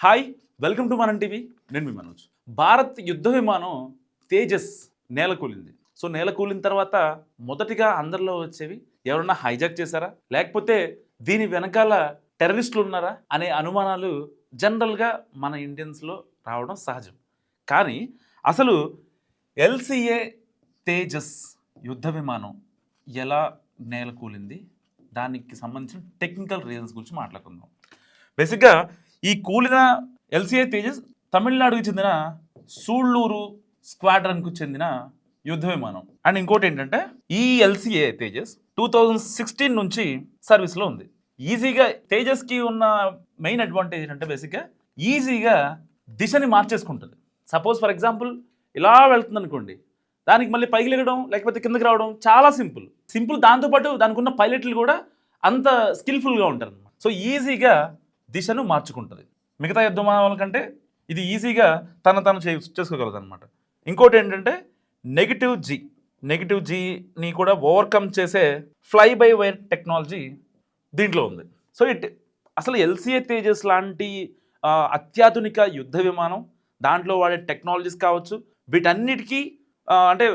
Hi welcome to మనం TV. నేను మీ మనోజ్. భారత్ యుద్ధ విమానం తేజస్ నేలకూలింది. సో నేలకూలిన తర్వాత మొదటిగా అందరిలో వచ్చేవి ఎవరన్నా హైజాక్ చేశారా, లేకపోతే దీని వెనకాల టెర్రరిస్టులు ఉన్నారా అనే అనుమానాలు జనరల్గా మన ఇండియన్స్లో రావడం సహజం. కానీ అసలు ఎల్సిఏ తేజస్ యుద్ధ విమానం ఎలా నేలకూలింది, దానికి సంబంధించిన టెక్నికల్ రీజన్స్ గురించి మాట్లాడుకుందాం. బేసిక్గా ఈ కూలిన ఎల్సిఏ తేజస్ తమిళనాడుకు చెందిన సూళ్ళూరు స్క్వాడ్రన్కు చెందిన యుద్ధ విమానం. అండ్ ఇంకోటి ఏంటంటే ఈ ఎల్సిఏ తేజస్ 2016 నుంచి సర్వీస్లో ఉంది. ఈజీగా తేజస్కి ఉన్న మెయిన్ అడ్వాంటేజ్ ఏంటంటే బేసిక్గా ఈజీగా దిశని మార్చేసుకుంటుంది. సపోజ్ ఫర్ ఎగ్జాంపుల్ ఇలా వెళ్తుంది అనుకోండి, దానికి మళ్ళీ పైకి లేగడం లేకపోతే కిందకి రావడం చాలా సింపుల్. దాంతోపాటు దానికి ఉన్న పైలట్లు కూడా అంత స్కిల్ఫుల్గా ఉంటారు. సో ఈజీగా దిశను మార్చుకుంటుంది. మిగతా యుద్ధ విమానాల కంటే ఇది ఈజీగా తను చేసుకోగలదు అనమాట. ఇంకోటి ఏంటంటే నెగిటివ్ జీని కూడా ఓవర్కమ్ చేసే ఫ్లై బై వైర్ టెక్నాలజీ దీంట్లో ఉంది. సో అసలు ఎల్సిఏ తేజస్ లాంటి అత్యాధునిక యుద్ధ విమానం, దాంట్లో వాడే టెక్నాలజీస్ కావచ్చు, వీటన్నిటికీ అంటే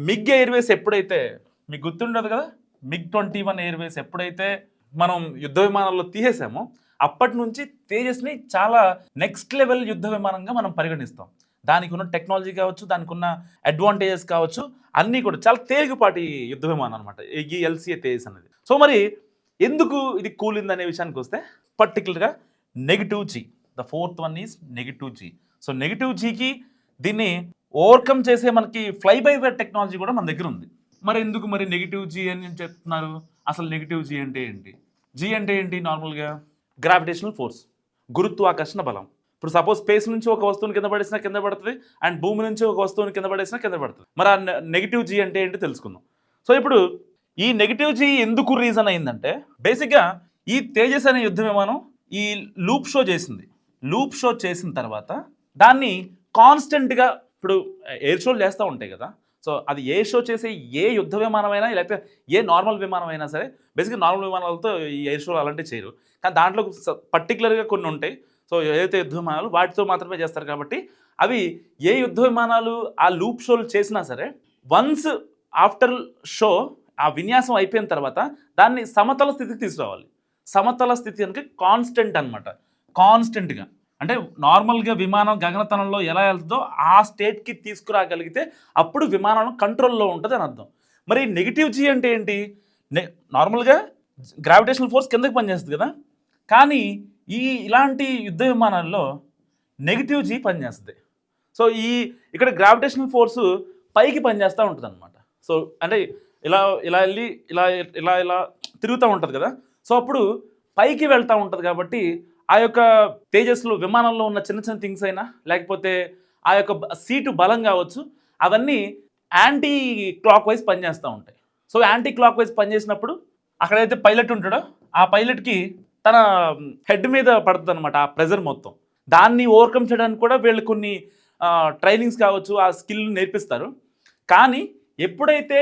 మిగ్ ఎయిర్వేస్ ఎప్పుడైతే మీకు గుర్తుండదు కదా, MiG-21 ఎయిర్వేస్ ఎప్పుడైతే మనం యుద్ధ విమానాల్లో తీసేసామో అప్పటి నుంచి తేజస్ని చాలా నెక్స్ట్ లెవెల్ యుద్ధ విమానంగా మనం పరిగణిస్తాం. దానికి ఉన్న టెక్నాలజీ కావచ్చు, దానికి ఉన్న అడ్వాంటేజెస్ కావచ్చు, అన్నీ కూడా చాలా తేలికపాటి యుద్ధ విమానం అనమాట ఈ ఎల్సిఏ తేజస్ అనేది. సో మరి ఎందుకు ఇది కూలింది అనే విషయానికి వస్తే పర్టికులర్గా negative G, the fourth one is negative G. So negative జీకి దీన్ని ఓవర్కమ్ చేసే మనకి ఫ్లై బై వైర్ టెక్నాలజీ కూడా మన దగ్గర ఉంది. మరి ఎందుకు మరి నెగిటివ్ జీ అని చెప్తున్నారు? అసలు నెగిటివ్ జీ అంటే ఏంటి? జీ అంటే ఏంటి? నార్మల్గా గ్రావిటేషనల్ ఫోర్స్, గురుత్వాకర్షణ బలం. ఇప్పుడు సపోజ్ స్పేస్ నుంచి ఒక వస్తువుని కింద పడేసినా కింద పడుతుంది, అండ్ భూమి నుంచి ఒక వస్తువుని కింద పడేసినా కింద పడుతుంది. మరి ఆ నెగిటివ్ జీ అంటే ఏంటి తెలుసుకుందాం. సో ఇప్పుడు ఈ నెగిటివ్ జీ ఎందుకు రీజన్ అయిందంటే బేసిక్గా ఈ తేజస్ అనే యుద్ధ విమానం ఈ లూప్ షో చేసింది. లూప్ షో చేసిన తర్వాత దాన్ని కాన్స్టెంట్గా, ఇప్పుడు ఎయిర్ షోలు చేస్తూ ఉంటాయి కదా, సో అది ఏ షో చేసే ఏ యుద్ధ విమానమైనా లేకపోతే ఏ నార్మల్ విమానం అయినా సరే, బేసిక్గా నార్మల్ విమానాలతో ఈ ఎయిర్ షోలు అలాంటివి చేయరు. కానీ దాంట్లో పర్టికులర్గా కొన్ని ఉంటాయి. సో ఏదైతే యుద్ధ విమానాలు వాటితో మాత్రమే చేస్తారు కాబట్టి అవి ఏ యుద్ధ విమానాలు ఆ లూప్ షోలు చేసినా సరే వన్స్ ఆఫ్టర్ షో ఆ విన్యాసం అయిపోయిన తర్వాత దాన్ని సమతల స్థితికి తీసుకురావాలి. సమతల స్థితి అంటే కాన్స్టెంట్ అనమాట. కాన్స్టెంట్గా అంటే నార్మల్గా విమానం గగనతలంలో ఎలా వెళ్తుందో ఆ స్టేట్కి తీసుకురాగలిగితే అప్పుడు విమానం కంట్రోల్లో ఉంటుంది అని అర్థం. మరి నెగిటివ్ జీ అంటే ఏంటి? నార్మల్గా గ్రావిటేషనల్ ఫోర్స్ కిందకి పనిచేస్తుంది కదా, కానీ ఇలాంటి యుద్ధ విమానాల్లో నెగిటివ్ జీ పనిచేస్తుంది. సో ఇక్కడ గ్రావిటేషనల్ ఫోర్సు పైకి పనిచేస్తూ ఉంటుంది అనమాట. సో అంటే ఇలా ఇలా వెళ్ళి ఇలా ఇలా ఇలా తిరుగుతూ ఉంటుంది కదా, సో అప్పుడు పైకి వెళ్తూ ఉంటుంది. కాబట్టి ఆ యొక్క తేజస్లో విమానంలో ఉన్న చిన్న చిన్న థింగ్స్ అయినా లేకపోతే ఆ యొక్క సీటు బలం కావచ్చు, అవన్నీ యాంటీ క్లాక్ వైజ్ పనిచేస్తూ ఉంటాయి. సో యాంటీ క్లాక్ వైజ్ పనిచేసినప్పుడు అక్కడైతే పైలట్ ఉంటాడో ఆ పైలట్కి తన హెడ్ మీద పడుతుంది అనమాట ఆ ప్రెజర్ మొత్తం. దాన్ని ఓవర్కమ్ చేయడానికి కూడా వీళ్ళు కొన్ని ట్రైనింగ్స్ కావచ్చు, ఆ స్కిల్ నేర్పిస్తారు. కానీ ఎప్పుడైతే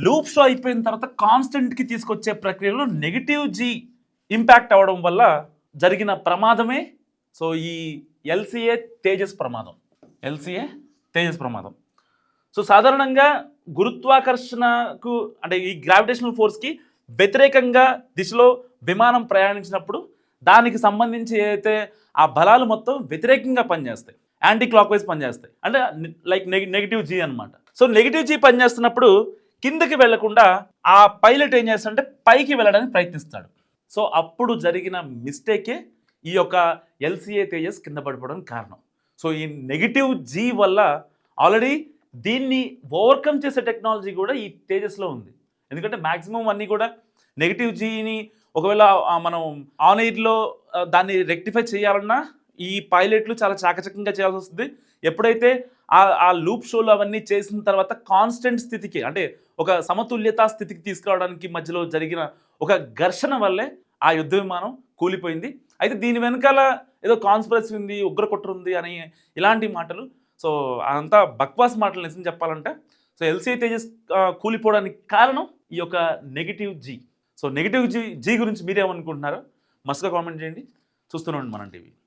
లూప్ షో అయిపోయిన తర్వాత కాన్స్టెంట్కి తీసుకొచ్చే ప్రక్రియలో నెగిటివ్ జీ ఇంపాక్ట్ అవ్వడం వల్ల జరిగిన ప్రమాదమే సో ఈ ఎల్సిఏ తేజస్ ప్రమాదం. సో సాధారణంగా గురుత్వాకర్షణకు అంటే ఈ గ్రావిటేషనల్ ఫోర్స్కి వ్యతిరేకంగా దిశలో విమానం ప్రయాణించినప్పుడు దానికి సంబంధించి ఏదైతే ఆ బలాలు మొత్తం వ్యతిరేకంగా పనిచేస్తాయి, యాంటీ క్లాక్ వైజ్ పనిచేస్తాయి. అంటే లైక్ నెగిటివ్ జీ అనమాట. సో నెగిటివ్ జీ పనిచేస్తున్నప్పుడు కిందకి వెళ్లకుండా ఆ పైలట్ ఏం చేస్తాడంటే పైకి వెళ్ళడానికి ప్రయత్నిస్తాడు. సో అప్పుడు జరిగిన మిస్టేకే ఈ యొక్క ఎల్సిఏ తేజస్ కింద పడిపోవడానికి కారణం. సో ఈ నెగిటివ్ జీ వల్ల ఆల్రెడీ దీన్ని ఓవర్కమ్ చేసే టెక్నాలజీ కూడా ఈ తేజస్లో ఉంది. ఎందుకంటే మ్యాక్సిమం అన్నీ కూడా నెగిటివ్ జీని ఒకవేళ మనం ఆన్ ఎయిర్లో దాన్ని రెక్టిఫై చేయాలన్నా ఈ పైలట్లు చాలా చాకచక్యంగా చేయాల్సి వస్తుంది. ఎప్పుడైతే ఆ లూప్ షోలు అవన్నీ చేసిన తర్వాత కాన్స్టెంట్ స్థితికి అంటే ఒక సమతుల్యతా స్థితికి తీసుకురావడానికి మధ్యలో జరిగిన ఒక ఘర్షణ వల్లే ఆ యుద్ధ విమానం కూలిపోయింది. అయితే దీని వెనకాల ఏదో కాన్స్పిరసీ ఉంది, ఉగ్రకుట్ర ఉంది అని ఇలాంటి మాటలు, సో అదంతా బక్వాస్ మాటలు నిజం చెప్పాలంటే. సో ఎల్సిఏ తేజస్ కూలిపోవడానికి కారణం ఈ యొక్క negative G. So negative G గురించి మీరేమనుకుంటున్నారో మస్తుగా కామెంట్ చేయండి. చూస్తూనే ఉండండి మనం టీవీ.